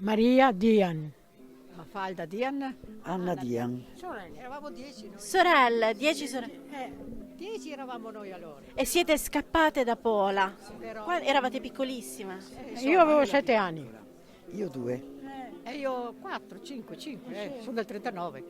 Maria Dian. Mafalda Dian. Anna Dian. Sorelle, eravamo 10 noi. Sorelle, 10 sorelle. 10 eravamo noi allora. E siete scappate da Pola. Però, Eravate piccolissime. Io avevo 7 anni. Io 2. E io 4, 5, sono del 39.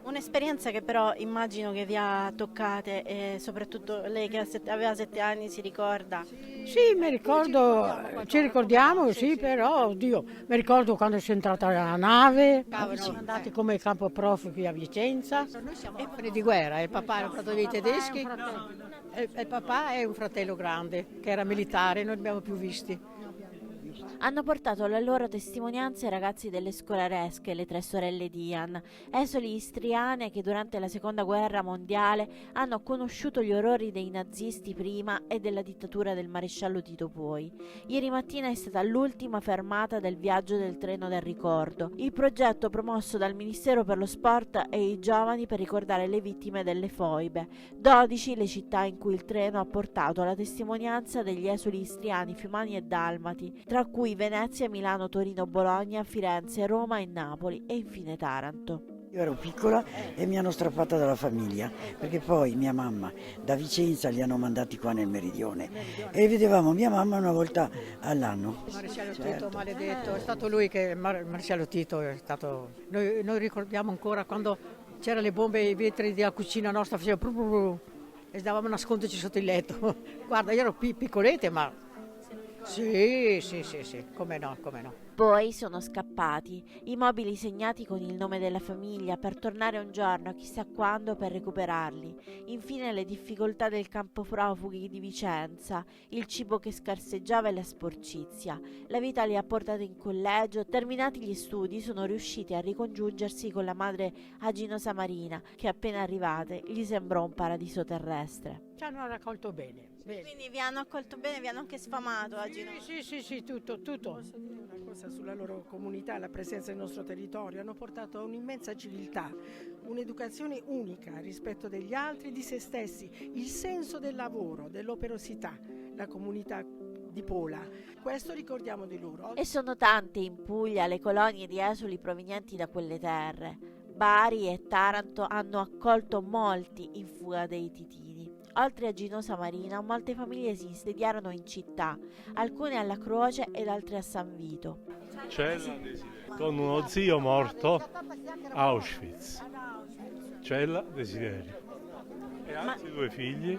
Un'esperienza che però immagino che vi ha toccate e soprattutto lei che aveva 7 anni si ricorda. Sì, mi ricordo, ci ricordiamo, sì, però, oddio, mi ricordo quando si è entrata la nave, siamo andati come campo profughi a Vicenza. Noi siamo orfani di guerra, il papà era fratello dei tedeschi e il papà è un fratello grande che era militare, non li abbiamo più visti. Hanno portato la loro testimonianza ai ragazzi delle scolaresche, le tre sorelle Dian, esuli istriane che durante la seconda guerra mondiale hanno conosciuto gli orrori dei nazisti prima e della dittatura del maresciallo Tito poi. Ieri mattina è stata l'ultima fermata del viaggio del treno del ricordo, il progetto promosso dal Ministero per lo Sport e i giovani per ricordare le vittime delle foibe. 12 le città in cui il treno ha portato la testimonianza degli esuli istriani, fiumani e dalmati, tra cui Venezia, Milano, Torino, Bologna, Firenze, Roma e Napoli e infine Taranto. Io ero piccola e mi hanno strappata dalla famiglia, perché poi mia mamma da Vicenza li hanno mandati qua nel meridione e vedevamo mia mamma una volta all'anno. Il maresciallo Certo. Tito, maledetto, è stato lui che il maresciallo Tito è stato. Noi ricordiamo ancora quando c'erano le bombe e i vetri della cucina nostra facevano pru pru pru, e stavamo a nasconderci sotto il letto. Guarda, io ero piccolette, ma sì, come no. Poi sono scappati, i mobili segnati con il nome della famiglia per tornare un giorno, chissà quando, per recuperarli. Infine le difficoltà del campo profughi di Vicenza, il cibo che scarseggiava e la sporcizia. La vita li ha portati in collegio, terminati gli studi sono riusciti a ricongiungersi con la madre Aginosa Marina, che appena arrivate gli sembrò un paradiso terrestre. Ci hanno raccolto bene. Quindi vi hanno accolto bene, vi hanno anche sfamato Agino. Sì, tutto. Posso dire una cosa sulla loro comunità, la presenza nel nostro territorio? Hanno portato a un'immensa civiltà, un'educazione unica, rispetto degli altri, di se stessi, il senso del lavoro, dell'operosità, la comunità di Pola. Questo ricordiamo di loro. E sono tante in Puglia le colonie di esuli provenienti da quelle terre. Bari e Taranto hanno accolto molti in fuga dei titini. Oltre a Ginosa Marina, molte famiglie si insediarono in città, alcune alla Croce ed altre a San Vito. Cella con uno zio morto a Auschwitz. Cella Desiderio. E altri 2 figli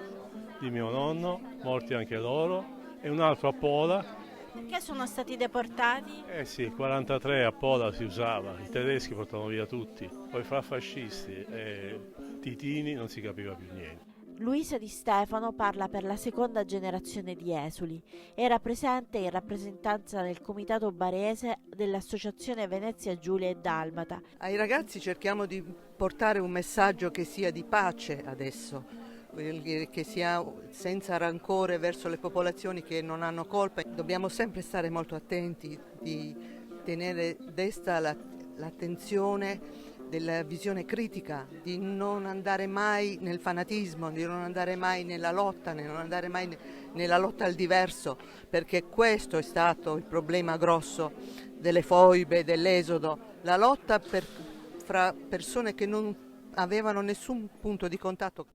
di mio nonno, morti anche loro, e un altro a Pola. Perché sono stati deportati? Eh sì, il 43 a Pola si usava, i tedeschi portavano via tutti, poi fra fascisti e titini non si capiva più niente. Luisa Di Stefano parla per la seconda generazione di esuli. Era presente in rappresentanza del comitato barese dell'associazione Venezia Giulia e Dalmata. Ai ragazzi cerchiamo di portare un messaggio che sia di pace adesso, che sia senza rancore verso le popolazioni che non hanno colpa. Dobbiamo sempre stare molto attenti di tenere desta l'attenzione della visione critica, di non andare mai nel fanatismo, di non andare mai nella lotta, di non andare mai nella lotta al diverso, perché questo è stato il problema grosso delle foibe, dell'esodo, la lotta fra persone che non avevano nessun punto di contatto.